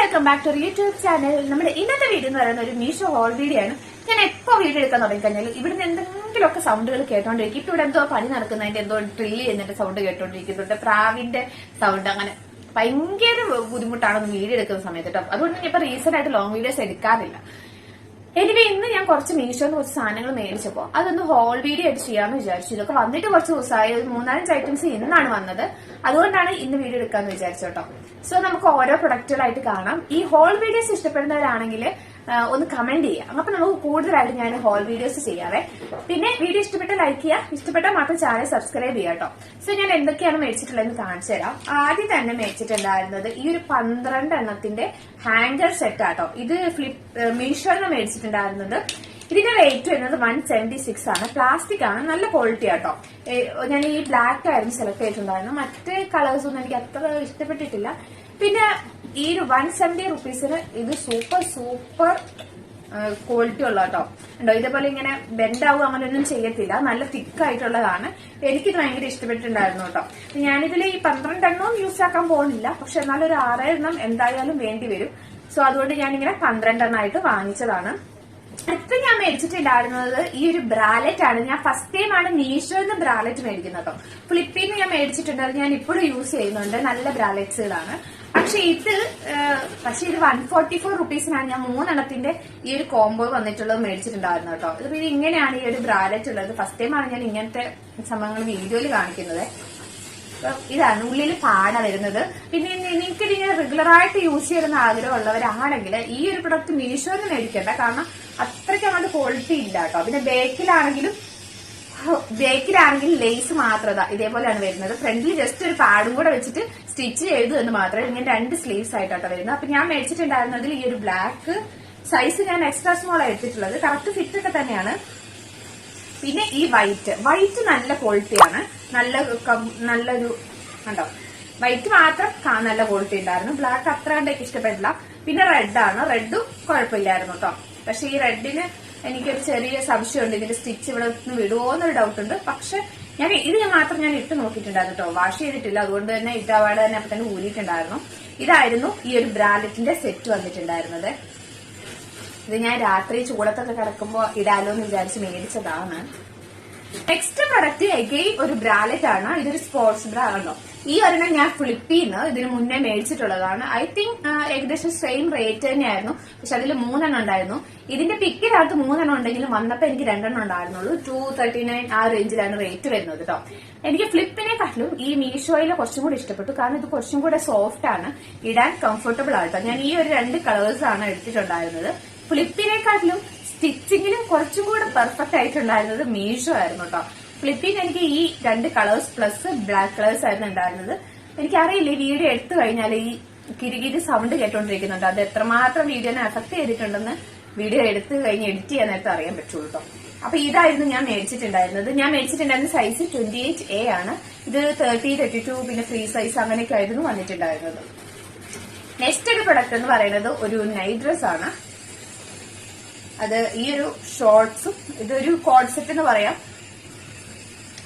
Welcome back to YouTube channel. നമ്മുടെ ഇന്നത്തെ video എന്ന് പറയുന്ന ഒരു മീഷോ ഹോൾ വീഡിയോ ആണ്. ഞാൻ എപ്പോ വീഡിയോ എടുക്കാൻ തുടങ്ങിക്കഴിഞ്ഞാൽ ഇവിടുന്ന് എന്തെങ്കിലുമൊക്കെ സൗണ്ടുകൾ കേട്ടോണ്ടിരിക്കും. ഇപ്പൊ ഇവിടെ എന്തോ പണി നടക്കുന്നതിന്റെ എന്തോ ഡ്രില്ല് ചെയ്യുന്നതിന്റെ സൗണ്ട് കേട്ടോണ്ടിരിക്കുന്നുണ്ട്, പ്രാവിന്റെ സൗണ്ട്. അങ്ങനെ ഭയങ്കര ബുദ്ധിമുട്ടാണ് വീഡിയോ എടുക്കുന്ന സമയത്ത് കേട്ടോ. അതുകൊണ്ട് ഞാൻ ഇപ്പൊ റീസെന്റ് ആയിട്ട് ലോങ് വീഡിയോസ് എടുക്കാറില്ല. എനിവേ ഇന്ന് ഞാൻ കുറച്ച് മീഷോന്ന് കുറച്ച് സാധനങ്ങൾ മേടിച്ചപ്പോ അതൊന്ന് ഹോൾ വീഡിയോ ആയിട്ട് ചെയ്യാമെന്ന് വിചാരിച്ചു. ഇതൊക്കെ വന്നിട്ട് കുറച്ച് ദിവസമായി, ഒരു 4-5 ഐറ്റംസ് ഇന്നാണ് വന്നത്. അതുകൊണ്ടാണ് ഇന്ന് വീഡിയോ എടുക്കാന്ന് വിചാരിച്ചു കേട്ടോ. സോ നമുക്ക് ഓരോ പ്രൊഡക്റ്റുകളായിട്ട് കാണാം. ഈ ഹോൾ വീഡിയോസ് ഇഷ്ടപ്പെടുന്നവരാണെങ്കിൽ ഒന്ന് കമന്റ് ചെയ്യാം. അപ്പൊ നമുക്ക് കൂടുതലായിട്ട് ഞാൻ ഹോൾ വീഡിയോസ് ചെയ്യാവേ. പിന്നെ വീഡിയോ ഇഷ്ടപ്പെട്ട ലൈക്ക് ചെയ്യുക, ഇഷ്ടപ്പെട്ടാൽ മാത്രം ചാനൽ സബ്സ്ക്രൈബ് ചെയ്യാം കേട്ടോ. സോ ഞാൻ എന്തൊക്കെയാണ് മേടിച്ചിട്ടുള്ളതെന്ന് കാണിച്ചു തരാം. ആദ്യം തന്നെ മേടിച്ചിട്ടുണ്ടായിരുന്നത് ഈ ഒരു 12 എണ്ണത്തിന്റെ ഹാങ്കർ സെറ്റ് ആട്ടോ. ഇത് മീഷോന്ന് മേടിച്ചിട്ടുണ്ടായിരുന്നത്. ഇതിന്റെ റേറ്റ് വരുന്നത് 176 ആണ്. പ്ലാസ്റ്റിക് ആണ്, നല്ല ക്വാളിറ്റി ആട്ടോ. ഞാൻ ഈ ബ്ലാക്ക് ആയിരുന്നു സെലക്ട് ചെയ്തിട്ടുണ്ടായിരുന്നു. മറ്റേ കളേഴ്സ് ഒന്നും എനിക്ക് അത്ര ഇഷ്ടപ്പെട്ടിട്ടില്ല. പിന്നെ ഈ ഒരു 170 റുപ്പീസിന് ഇത് സൂപ്പർ ക്വാളിറ്റി ഉള്ള കേട്ടോ. ഉണ്ടോ, ഇതേപോലെ ഇങ്ങനെ ബെൻഡാവും അങ്ങനെയൊന്നും ചെയ്യത്തില്ല, നല്ല തിക്കായിട്ടുള്ളതാണ്. എനിക്കിത് ഭയങ്കര ഇഷ്ടപ്പെട്ടിട്ടുണ്ടായിരുന്നു കേട്ടോ. ഞാനിതിൽ ഈ 12 എണ്ണവും യൂസ് ആക്കാൻ പോകുന്നില്ല, പക്ഷെ എന്നാലും ഒരു 6 എണ്ണം എന്തായാലും വേണ്ടി വരും. സോ അതുകൊണ്ട് ഞാനിങ്ങനെ 12 എണ്ണമായിട്ട് വാങ്ങിച്ചതാണ്. അടുത്ത് ഞാൻ മേടിച്ചിട്ടുണ്ടായിരുന്നത് ഈ ഒരു ബ്രാലറ്റ് ആണ്. ഞാൻ ഫസ്റ്റ് ടൈം ആണ് മീഷോന്ന് ബ്രാലറ്റ് മേടിക്കുന്നത് കേട്ടോ. ഫ്ലിപ്പിന്ന് ഞാൻ മേടിച്ചിട്ടുണ്ടായിരുന്നു, ഞാൻ ഇപ്പോഴും യൂസ് ചെയ്യുന്നുണ്ട്. നല്ല ബ്രാലറ്റ്സുകളാണ്. പക്ഷെ ഇത് 144 റുപ്പീസിനാണ് ഞാൻ 3 എണ്ണത്തിന്റെ ഈ ഒരു കോംബോ വന്നിട്ടുള്ളത് മേടിച്ചിട്ടുണ്ടായിരുന്നു കേട്ടോ. ഇത് പിന്നെ ഇങ്ങനെയാണ് ഈ ഒരു ബ്രാലറ്റ് ഉള്ളത്. ഫസ്റ്റ് ടൈം ആണ് ഞാൻ ഇങ്ങനത്തെ സംഭവങ്ങൾ വീഡിയോയിൽ കാണിക്കുന്നത്. ഇതാണ് ഉള്ളിൽ പാട വരുന്നത്. പിന്നെ നിങ്ങൾക്ക് ഇതിങ്ങനെ റെഗുലർ ആയിട്ട് യൂസ് ചെയ്യുന്ന ആഗ്രഹമുള്ളവരാണെങ്കിൽ ഈ ഒരു പ്രൊഡക്റ്റ് മീഷോന്ന് മേടിക്കണ്ട, കാരണം അത്രയ്ക്ക് അങ്ങോട്ട് ക്വാളിറ്റി ഇല്ല കേട്ടോ. പിന്നെ ബേക്കിലാണെങ്കിലും ലേസ് മാത്രം ഇതേപോലെയാണ് വരുന്നത്. ഫ്രണ്ടിൽ ജസ്റ്റ് ഒരു പാഡും കൂടെ വെച്ചിട്ട് സ്റ്റിച്ച് ചെയ്തു എന്ന് മാത്രമേ. ഇങ്ങനെ 2 സ്ലീവ്സ് ആയിട്ടാണ് വരുന്നത്. അപ്പൊ ഞാൻ മേടിച്ചിട്ടുണ്ടായിരുന്നതിൽ ഈ ഒരു ബ്ലാക്ക് സൈസ് ഞാൻ എക്സ്ട്രാ സ്മോൾ എടുത്തിട്ടുള്ളത്. കറക്റ്റ് ഫിറ്റ് ഒക്കെ തന്നെയാണ്. പിന്നെ ഈ വൈറ്റ് നല്ല ക്വാളിറ്റിയാണ്, നല്ലൊരു കണ്ടോ. വൈറ്റ് മാത്രം നല്ല ക്വാളിറ്റി ഉണ്ടായിരുന്നു. ബ്ലാക്ക് അത്ര കണ്ടേക്ക് ഇഷ്ടപ്പെട്ടില്ല. പിന്നെ റെഡാണ്, റെഡും കുഴപ്പമില്ലായിരുന്നു കേട്ടോ. പക്ഷെ ഈ റെഡിന് എനിക്കൊരു ചെറിയ സംശയമുണ്ട്, ഇതിന്റെ സ്റ്റിച്ച് ഇവിടെ നിന്ന് വിടുമോ എന്നൊരു ഡൗട്ട് ഉണ്ട്. പക്ഷെ ഇത് മാത്രം ഞാൻ ഇട്ട് നോക്കിയിട്ടുണ്ടായിരുന്നു കേട്ടോ, വാഷ് ചെയ്തിട്ടില്ല. അതുകൊണ്ട് തന്നെ ഇതവാടെ തന്നെ അപ്പൊ തന്നെ ഊരിയിട്ടുണ്ടായിരുന്നു. ഇതായിരുന്നു ഈ ഒരു ബ്രാലറ്റിന്റെ സെറ്റ് വന്നിട്ടുണ്ടായിരുന്നത്. ഇത് ഞാൻ രാത്രി ചൂടത്തൊക്കെ കിടക്കുമ്പോ ഇടാലോ എന്ന് വിചാരിച്ച് മേടിച്ചതാണ്. നെക്സ്റ്റ് പ്രൊഡക്റ്റ് അഗെയിൻ ഒരു ബ്രാലറ്റ് ആണ്. ഇതൊരു സ്പോർട്സ് ബ്രാ ആണോ. ഈ ഒരെണ്ണം ഞാൻ ഫ്ലിപ്പിന്ന് ഇതിന് മുന്നേ മേടിച്ചിട്ടുള്ളതാണ്. ഐ തിങ്ക് ഏകദേശം സെയിം റേറ്റ് തന്നെയായിരുന്നു. പക്ഷെ അതിൽ 3 എണ്ണം ഉണ്ടായിരുന്നു. ഇതിന്റെ പിക്കിനകത്ത് 3 എണ്ണം ഉണ്ടെങ്കിലും വന്നപ്പോ എനിക്ക് 2 എണ്ണം ഉണ്ടായിരുന്നുള്ളൂ. 239 ആ റേഞ്ചിലാണ് റേറ്റ് വരുന്നത് കേട്ടോ. എനിക്ക് ഫ്ലിപ്പിനെക്കാട്ടിലും ഈ മീഷോയിലെ കുറച്ചും കൂടി ഇഷ്ടപ്പെട്ടു, കാരണം ഇത് കുറച്ചും കൂടെ സോഫ്റ്റ് ആണ്, ഇടാൻ കംഫർട്ടബിൾ ആട്ടോ. ഞാൻ ഈ ഒരു 2 കളേഴ്സ് ആണ് എടുത്തിട്ടുണ്ടായിരുന്നത്. ഫ്ലിപ്പിനെക്കാട്ടിലും സ്റ്റിച്ചിങ്ങിലും കുറച്ചും കൂടെ പെർഫെക്റ്റ് ആയിട്ടുണ്ടായിരുന്നത് മീഷോ ആയിരുന്നു കേട്ടോ. ഫ്ലിപ്പിന് എനിക്ക് ഈ 2 കളേഴ്സ് പ്ലസ് ബ്ലാക്ക് കളേഴ്സ് ആയിരുന്നു ഉണ്ടായിരുന്നത്. എനിക്കറിയില്ല ഈ വീഡിയോ എടുത്തു കഴിഞ്ഞാൽ ഈ കിരികിരി സൗണ്ട് കേട്ടോണ്ടിരിക്കുന്നുണ്ട്, അത് എത്രമാത്രം വീഡിയോനെ അഫക്ട് ചെയ്തിട്ടുണ്ടെന്ന് വീഡിയോ എടുത്തു കഴിഞ്ഞ് എഡിറ്റ് ചെയ്യാൻ നേരത്തെ അറിയാൻ പറ്റുള്ളൂ കേട്ടോ. അപ്പൊ ഇതായിരുന്നു ഞാൻ മേടിച്ചിട്ടുണ്ടായിരുന്നത്. ഞാൻ മേടിച്ചിട്ടുണ്ടായിരുന്ന സൈസ് 28A ആണ്. ഇത് 30, 32 പിന്നെ ഫ്രീ സൈസ് അങ്ങനെയൊക്കെ ആയിരുന്നു വന്നിട്ടുണ്ടായിരുന്നത്. നെക്സ്റ്റ് ഒരു പ്രൊഡക്റ്റ് എന്ന് പറയുന്നത് ഒരു നൈറ്റ് ഡ്രസ് ആണ്. അത് ഈ ഒരു ഷോർട്സും ഇതൊരു കോഡ് സെറ്റ് എന്ന് പറയാം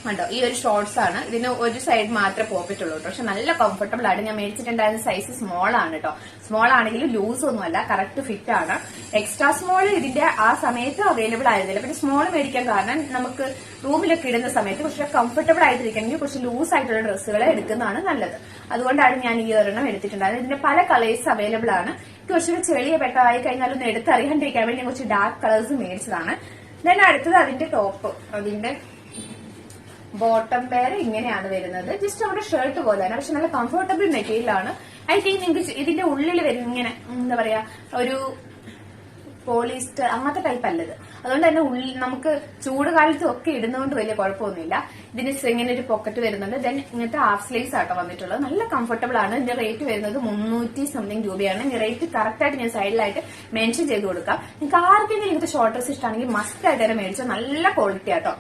കണ്ടോ. ഈ ഒരു ഷോർട്സ് ആണ്. ഇതിന് ഒരു സൈഡ് മാത്രമേ പോക്കറ്റ് ഉള്ളൂ കേട്ടോ. പക്ഷെ നല്ല കംഫർട്ടബിൾ ആണ്. ഞാൻ മേടിച്ചിട്ടുണ്ടായിരുന്ന സൈസ് സ്മോൾ ആണ് കേട്ടോ. സ്മോൾ ആണെങ്കിലും ലൂസ് ഒന്നുമല്ല, കറക്റ്റ് ഫിറ്റ് ആണ്. എക്സ്ട്രാ സ്മോൾ ഇതിന്റെ ആ സമയത്ത് അവൈലബിൾ ആയിരുന്നില്ല. പിന്നെ സ്മോൾ മേടിക്കാൻ കാരണം നമുക്ക് റൂമിലൊക്കെ ഇടുന്ന സമയത്ത് കുറച്ച് കംഫർട്ടബിൾ ആയിട്ടിരിക്കണമെങ്കിൽ കുറച്ച് ലൂസ് ആയിട്ടുള്ള ഡ്രസ്സുകൾ എടുക്കുന്നതാണ് നല്ലത്. അതുകൊണ്ടാണ് ഞാൻ ഈ ഒരെണ്ണം എടുത്തിട്ടുണ്ടായിരുന്നത്. ഇതിന്റെ പല കളേഴ്സ് അവൈലബിൾ ആണ്. കുറച്ചുകൂടി ചെളിയ പെട്ടതായി കഴിഞ്ഞാൽ ഒന്ന് എടുത്തറിയാണ്ടിരിക്കാൻ വേണ്ടി കുറച്ച് ഡാർക്ക് കളേഴ്സ് മേടിച്ചതാണ്. ദെൻ അടുത്തത് അതിന്റെ ടോപ്പ്, അതിന്റെ ബോട്ടം പെയർ ഇങ്ങനെയാണ് വരുന്നത്. ജസ്റ്റ് നമ്മുടെ ഷർട്ട് പോലെയാണ്, പക്ഷെ നല്ല കംഫർട്ടബിൾ മെറ്റീരിയൽ ആണ്. ഐ തിങ്ക് നിങ്ങൾക്ക് ഇതിന്റെ ഉള്ളിൽ വരുന്ന ഇങ്ങനെ എന്താ പറയാ ഒരു പോളിസ്റ്റർ അങ്ങനത്തെ ടൈപ്പ് അല്ലത്. അതുകൊണ്ട് തന്നെ നമുക്ക് ചൂട് കാലത്തും ഒക്കെ ഇടുന്നതുകൊണ്ട് വലിയ കുഴപ്പമൊന്നുമില്ല. ഇതിന് ഇങ്ങനെ ഒരു പോക്കറ്റ് വരുന്നുണ്ട്. ദെൻ ഇങ്ങനത്തെ ഹാഫ് സ്ലീവ്സ് ആട്ടോ വന്നിട്ടുള്ളത്. നല്ല കംഫർട്ടബിൾ ആണ്. ഇതിന്റെ റേറ്റ് വരുന്നത് 300 സംതിങ് രൂപയാണ്. റേറ്റ് കറക്റ്റ് ആയിട്ട് ഞാൻ സൈഡിലായിട്ട് മെൻഷൻ ചെയ്ത് കൊടുക്കാം. നിങ്ങൾക്ക് ആർക്കെങ്കിലും ഇങ്ങനത്തെ ഷോർട്ട് ഡ്രസ് ഇഷ്ടമാണെങ്കിൽ മസ്റ്റ് ആയിട്ട് തന്നെ മേടിച്ചാൽ നല്ല ക്വാളിറ്റി ആട്ടോ.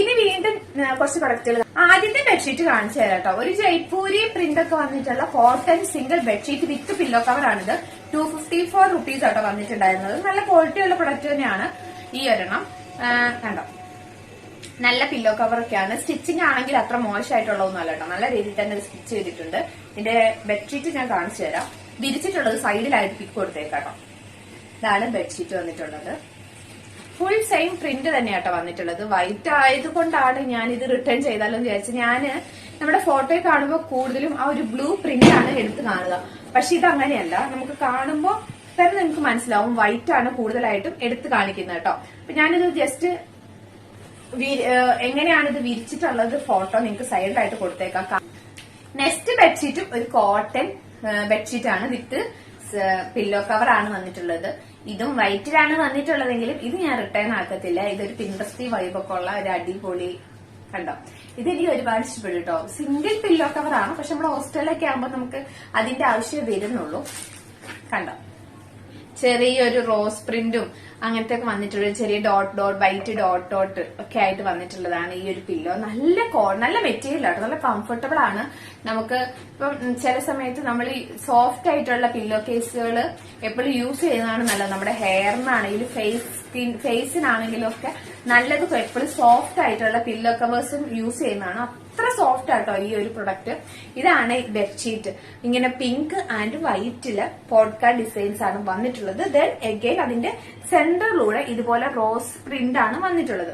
ഇനി വീണ്ടും കുറച്ച് പ്രൊഡക്റ്റുകൾ. ആദ്യത്തെ ബെഡ്ഷീറ്റ് കാണിച്ചു തരാം കേട്ടോ. ഒരു ജയ്പൂരി പ്രിന്റ് ഒക്കെ വന്നിട്ടുള്ള കോട്ടൺ സിംഗിൾ ബെഡ്ഷീറ്റ് വിത്ത് പില്ലോ കവർ ആണിത്. 254 റുപ്പീസ് ആട്ടോ വന്നിട്ടുണ്ടായിരുന്നത്. നല്ല ക്വാളിറ്റി ഉള്ള പ്രൊഡക്റ്റ് തന്നെയാണ് ഈ ഒരെണ്ണം. കണ്ടോ, നല്ല പില്ലോ കവർ ഒക്കെയാണ്. സ്റ്റിച്ചിങ് ആണെങ്കിൽ അത്ര മോശമായിട്ടുള്ളതൊന്നും അല്ല കേട്ടോ. നല്ല രീതിയിൽ തന്നെ സ്റ്റിച്ച് ചെയ്തിട്ടുണ്ട്. ഇതിന്റെ ബെഡ്ഷീറ്റ് ഞാൻ കാണിച്ചു തരാം. വിരിച്ചിട്ടുള്ളത് സൈഡിലായിട്ട് പിക്ക് കൊടുത്തേക്കാട്ടോ. ഇതാണ് ബെഡ്ഷീറ്റ് വന്നിട്ടുള്ളത്. ഫുൾ സെയിം പ്രിന്റ് തന്നെയാട്ടോ വന്നിട്ടുള്ളത്. വൈറ്റ് ആയതുകൊണ്ടാണ് ഞാൻ ഇത് റിട്ടേൺ ചെയ്താലോ എന്ന് വിചാരിച്ചു. ഞാന് നമ്മുടെ ഫോട്ടോയിൽ കാണുമ്പോൾ കൂടുതലും ആ ഒരു ബ്ലൂ പ്രിന്റ് ആണ് എടുത്ത് കാണുക. പക്ഷെ ഇത് അങ്ങനെയല്ല, നമുക്ക് കാണുമ്പോൾ തന്നെ നിങ്ങൾക്ക് മനസ്സിലാവും വൈറ്റ് ആണ് കൂടുതലായിട്ടും എടുത്ത് കാണിക്കുന്നത് കേട്ടോ. അപ്പൊ ഞാനിത് ജസ്റ്റ് എങ്ങനെയാണ് ഇത് വിരിച്ചിട്ടുള്ളത് ഫോട്ടോ നിങ്ങൾക്ക് സൈഡിലായിട്ട് കൊടുത്തേക്കാം. നെക്സ്റ്റ് ബെഡ്ഷീറ്റും ഒരു കോട്ടൺ ബെഡ്ഷീറ്റ് ആണ് വിത്ത് പില്ലോ കവർ ആണ് വന്നിട്ടുള്ളത്. ഇതും വൈറ്റിലാണ് വന്നിട്ടുള്ളതെങ്കിലും ഇത് ഞാൻ റിട്ടേൺ ആക്കത്തില്ല. ഇതൊരു പിൻട്രസ്റ്റി വൈബൊക്കെ ഉള്ള ഒരു അടിപൊളി കണ്ടോ. ഇതെനിക്ക് ഒരുപാട് ഇഷ്ടപ്പെട്ടു കേട്ടോ. സിംഗിൾ പില്ലോ കവർ ആണ്, പക്ഷെ നമ്മുടെ ഹോസ്റ്റലിലൊക്കെ ആകുമ്പോൾ നമുക്ക് അതിന്റെ ആവശ്യം വരുന്നുള്ളൂ. കണ്ടോ, ചെറിയൊരു റോസ് പ്രിന്റും അങ്ങനത്തെ ഒക്കെ വന്നിട്ടുള്ള ചെറിയ വൈറ്റ് ഡോട്ട് ഒക്കെ ആയിട്ട് വന്നിട്ടുള്ളതാണ് ഈ ഒരു പില്ലോ. നല്ല മെറ്റീരിയൽ ആട്ടോ, നല്ല കംഫർട്ടബിൾ ആണ്. നമുക്ക് ഇപ്പം ചില സമയത്ത് നമ്മൾ ഈ സോഫ്റ്റ് ആയിട്ടുള്ള പില്ലോ കേസുകൾ എപ്പോഴും യൂസ് ചെയ്യുന്നതാണ് നല്ലത്. നമ്മുടെ ഹെയറിനാണെങ്കിലും ഫേസിനാണെങ്കിലും ഒക്കെ നല്ലത് എപ്പോഴും സോഫ്റ്റ് ആയിട്ടുള്ള പില്ലോ കവേഴ്സും യൂസ് ചെയ്യുന്നതാണ്. അത്ര സോഫ്റ്റ് ആട്ടോ ഈ ഒരു പ്രൊഡക്റ്റ്. ഇതാണ് ബെഡ്ഷീറ്റ്. ഇങ്ങനെ പിങ്ക് ആൻഡ് വൈറ്റില് പോഡ്കാ ഡിസൈൻസ് ആണ് വന്നിട്ടുള്ളത്. ദെൻ എഗെയിൻ അതിന്റെ സെന്ററിലൂടെ ഇതുപോലെ റോസ് പ്രിന്റ് ആണ് വന്നിട്ടുള്ളത്.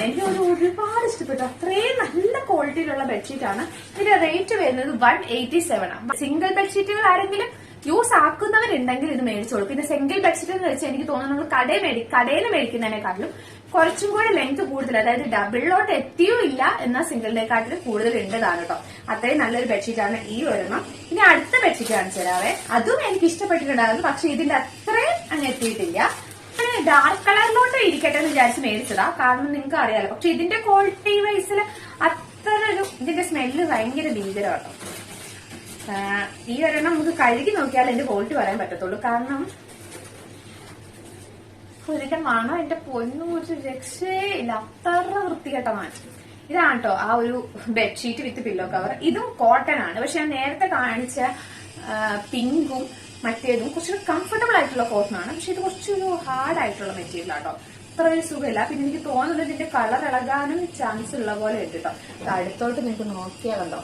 എനിക്ക് ഒരുപാട് ഇഷ്ടപ്പെട്ടു. അത്രയും നല്ല ക്വാളിറ്റിയിലുള്ള ബെഡ്ഷീറ്റ് ആണ്. ഇതിന്റെ റേറ്റ് വരുന്നത് 187 ആണ്. സിംഗിൾ ബെഡ്ഷീറ്റുകൾ ആരെങ്കിലും യൂസ് ആക്കുന്നവരുണ്ടെങ്കിൽ ഇത് മേടിച്ചോളൂ. പിന്നെ സിംഗിൾ ബെഡ്ഷീറ്റ് എന്ന് വെച്ചാൽ എനിക്ക് തോന്നുന്നു നമ്മൾ കടയിൽ മേടിക്കുന്നതിനെക്കാട്ടിലും കുറച്ചും കൂടെ ലെങ്ത് കൂടുതൽ, അതായത് ഡബിളിലോട്ട് എത്തിയോ ഇല്ല എന്നാൽ സിംഗിളിനെക്കാട്ടിലും കൂടുതൽ ഉണ്ടതാണ് കേട്ടോ. അത്രയും നല്ലൊരു ബെഡ്ഷീറ്റാണ് ഈ ഒരെണ്ണം. ഇനി അടുത്ത ബെഡ്ഷീറ്റ് കാണിച്ചു തരാവേ. അതും എനിക്ക് ഇഷ്ടപ്പെട്ടിട്ടുണ്ടായിരുന്നു, പക്ഷെ ഇതിന്റെ അത്രയും അങ്ങ് എത്തിയിട്ടില്ല. ഡാർക്ക് കളറിലോട്ട് ഇരിക്കട്ടെ എന്ന് വിചാരിച്ച് മേടിച്ചതാ, കാരണം നിങ്ങൾക്ക് അറിയാലോ. പക്ഷെ ഇതിന്റെ ക്വാളിറ്റി വൈസിൽ അത്ര ഒരു ഇതിന്റെ സ്മെല്ല് ഭയങ്കര ഭീകരമാട്ടോ. ഈ ഒരെണ്ണം നമുക്ക് കഴുകി നോക്കിയാൽ എന്റെ ക്വാളിറ്റി പറയാൻ പറ്റത്തുള്ളൂ. കാരണം ഇതിന്റെ മണം എന്റെ പൊന്നും ഒരു രക്ഷയില്ല, അത്ര വൃത്തികെട്ടമാണ്. ഇതാണ് കേട്ടോ ആ ഒരു ബെഡ്ഷീറ്റ് വിത്ത് പില്ലോ കവർ. ഇതും കോട്ടൺ ആണ്, പക്ഷെ ഞാൻ നേരത്തെ കാണിച്ച പിങ്കും മറ്റേതും കുറച്ചൊരു കംഫർട്ടബിൾ ആയിട്ടുള്ള കോട്ടൺ ആണ്. പക്ഷെ ഇത് കുറച്ചൊരു ഹാർഡ് ആയിട്ടുള്ള മെറ്റീരിയൽ ആട്ടോ, അത്ര ഒരു സുഖമില്ല. പിന്നെ എനിക്ക് തോന്നുന്നത് ഇതിന്റെ കളർ ഇളകാനും ചാൻസ് ഉള്ള പോലെ ഉണ്ട് കേട്ടോ. അടുത്തോട്ട് നിങ്ങൾക്ക് നോക്കിയാൽ കണ്ടോ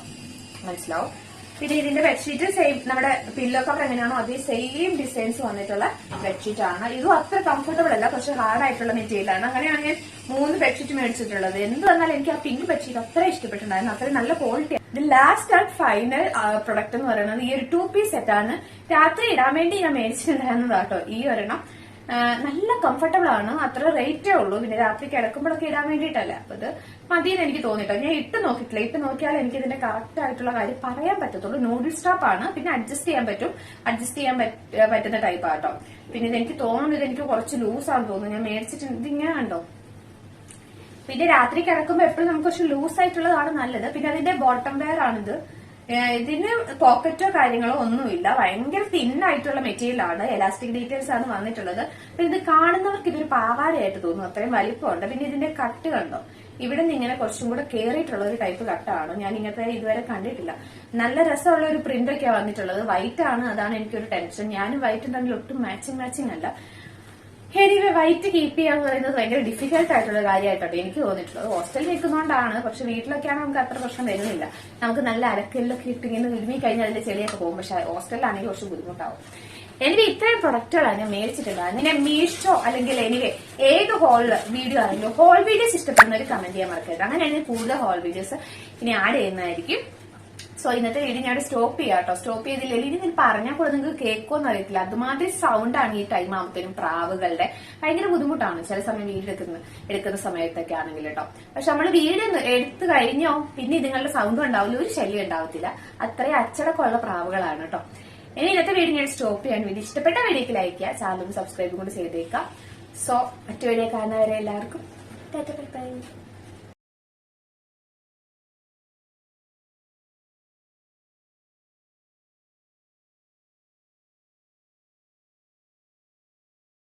മനസ്സിലാവും. പിന്നെ ഇതിന്റെ ബെഡ്ഷീറ്റ് സെയിം നമ്മുടെ പില്ലോ കവർ എങ്ങനെയാണോ അതേ സെയിം ഡിസൈൻസ് വന്നിട്ടുള്ള ബെഡ്ഷീറ്റ് ആണ്. ഇതും അത്ര കംഫർട്ടബിൾ അല്ല, പക്ഷെ ഹാർഡ് ആയിട്ടുള്ള മെറ്റീരിയൽ ആണ്. അങ്ങനെയാണ് ഞാൻ 3 ബെഡ്ഷീറ്റ് മേടിച്ചിട്ടുള്ളത്. എന്ത് വന്നാലും എനിക്ക് ആ പിങ്ക് ബെഡ്ഷീറ്റ് അത്ര ഇഷ്ടപ്പെട്ടിട്ടുണ്ടായിരുന്നു, അത്രയും നല്ല ക്വാളിറ്റി. ഇത് ലാസ്റ്റ് ആൻഡ് ഫൈനൽ പ്രൊഡക്റ്റ് എന്ന് പറയുന്നത് ഈ ഒരു 2 പീസ് സെറ്റ് ആണ്. രാത്രി ഇടാൻ വേണ്ടി ഞാൻ മേടിച്ചിട്ടുണ്ടായിരുന്നതാട്ടോ ഈ ഒരെണ്ണം. നല്ല കംഫർട്ടബിൾ ആണ്, അത്ര റേറ്റേ ഉള്ളൂ. പിന്നെ രാത്രി കിടക്കുമ്പോഴൊക്കെ ഇടാൻ വേണ്ടിയിട്ടല്ല. അപ്പൊ ഇത് മതിയെന്ന് എനിക്ക് തോന്നിട്ടോ. ഞാൻ ഇട്ട് നോക്കിയിട്ടില്ല, ഇട്ട് നോക്കിയാൽ എനിക്ക് ഇതിന്റെ കറക്റ്റ് ആയിട്ടുള്ള കാര്യം പറയാൻ പറ്റത്തുള്ളൂ. നൂഡിൽ സ്റ്റാപ്പ് ആണ്, പിന്നെ അഡ്ജസ്റ്റ് ചെയ്യാൻ പറ്റുന്ന ടൈപ്പ് ആട്ടോ. പിന്നെ ഇതെനിക്ക് തോന്നുന്നു ഇതെനിക്ക് കുറച്ച് ലൂസാണെന്ന് തോന്നുന്നു. ഞാൻ മേടിച്ചിട്ട് ഇതിങ്ങനെ കണ്ടോ. പിന്നെ രാത്രി കിടക്കുമ്പോൾ എപ്പോഴും നമുക്ക് കുറച്ച് ലൂസ് ആയിട്ടുള്ളതാണ് നല്ലത്. പിന്നെ അതിന്റെ ബോട്ടം വെയർ ആണിത്. ഇതിന് പോക്കറ്റോ കാര്യങ്ങളോ ഒന്നുമില്ല, ഭയങ്കര തിന്നായിട്ടുള്ള മെറ്റീരിയൽ ആണ്. എലാസ്റ്റിക് ഡീറ്റെയിൽസ് ആണ് വന്നിട്ടുള്ളത്. അപ്പൊ ഇത് കാണുന്നവർക്ക് ഇതൊരു പാവാടയായിട്ട് തോന്നും, അത്രയും വലിപ്പമുണ്ട്. പിന്നെ ഇതിന്റെ കട്ട് കണ്ടോ, ഇവിടെ നിന്ന് ഇങ്ങനെ കുറച്ചും കൂടെ കേറിയിട്ടുള്ള ഒരു ടൈപ്പ് കട്ടാണ്. ഞാൻ ഇങ്ങനത്തെ ഇതുവരെ കണ്ടിട്ടില്ല. നല്ല രസമുള്ള ഒരു പ്രിന്റ് ഒക്കെയാണ് വന്നിട്ടുള്ളത്. വൈറ്റ് ആണ്, അതാണ് എനിക്കൊരു ടെൻഷൻ. ഞാനും വൈറ്റും തമ്മിൽ ഒട്ടും മാച്ചിങ് അല്ല. എനിവേ വൈറ്റ് കീപ്പ് ചെയ്യാന്ന് പറയുന്നത് ഭയങ്കര ഡിഫിക്കൽട്ട് ആയിട്ടുള്ള കാര്യമായിട്ടോ എനിക്ക് തോന്നിയിട്ടുള്ളത്. ഹോസ്റ്റലിൽ നിൽക്കുന്നതുകൊണ്ടാണ്, പക്ഷെ വീട്ടിലൊക്കെയാണ് നമുക്ക് അത്ര പ്രശ്നം വരുന്നില്ല. നമുക്ക് നല്ല അരക്കല്ലൊക്കെ ഇട്ട് ഇങ്ങനെ ഒരുമി കഴിഞ്ഞാൽ അതിന്റെ ചെളിയൊക്കെ പോകും. പക്ഷെ ഹോസ്റ്റലിലാണെങ്കിൽ കുറച്ച് ബുദ്ധിമുട്ടാവും. എനിവേ ഇത്രയും പ്രൊഡക്റ്റുകളാണ് ഞാൻ മേടിച്ചിട്ടുള്ളത്. ഞാൻ മീഷോ അല്ലെങ്കിൽ എനിവേ ഏത് വീഡിയോ ആണെങ്കിലും ഹോൾ വീഡിയോസ് ഇഷ്ടപ്പെടുന്നവർ കമന്റ് ചെയ്യാൻ മറക്കരുത്. അങ്ങനെയാണെങ്കിൽ കൂടുതൽ ഹോൾ വീഡിയോസ് ഇനി ആഡ് ചെയ്യുന്നതായിരിക്കും. സോ ഇന്നത്തെ വീഡിയോ ഞാൻ സ്റ്റോപ്പ് ചെയ്യാം കേട്ടോ. സ്റ്റോപ്പ് ചെയ്തില്ലെങ്കിൽ ഇനി നിങ്ങൾ പറഞ്ഞാൽ കൂടെ നിങ്ങൾക്ക് കേൾക്കുമെന്ന് അറിയത്തില്ല. അതുമാതിരി സൗണ്ടാണ് ഈ ടൈം ആകുമ്പോഴത്തേനും പ്രാവുകളുടെ ഭയങ്കര ബുദ്ധിമുട്ടാണ് ചില സമയം വീഡിയോ എടുക്കുന്ന സമയത്തൊക്കെ ആണെങ്കിൽ കേട്ടോ. പക്ഷെ നമ്മൾ വീഡിയോ എടുത്തു കഴിഞ്ഞോ പിന്നെ ഇതുങ്ങളുടെ സൗണ്ടും ഉണ്ടാവില്ല, ഒരു ശല്യം ഉണ്ടാവത്തില്ല. അത്രയും അച്ചടക്കമുള്ള പ്രാവുകളാണ് കേട്ടോ. ഇനി ഇന്നത്തെ വീഡിയോ ഞാൻ സ്റ്റോപ്പ് ചെയ്യാൻ വേണ്ടി ഇഷ്ടപ്പെട്ട വീഡിയോക്ക് ലൈക്ക് ചെയ്യുക, ചാനലും സബ്സ്ക്രൈബും കൂടി ചെയ്തേക്കാം. സോ മറ്റു വീഡിയോ കാണുന്നവരെ എല്ലാവർക്കും ബൈ.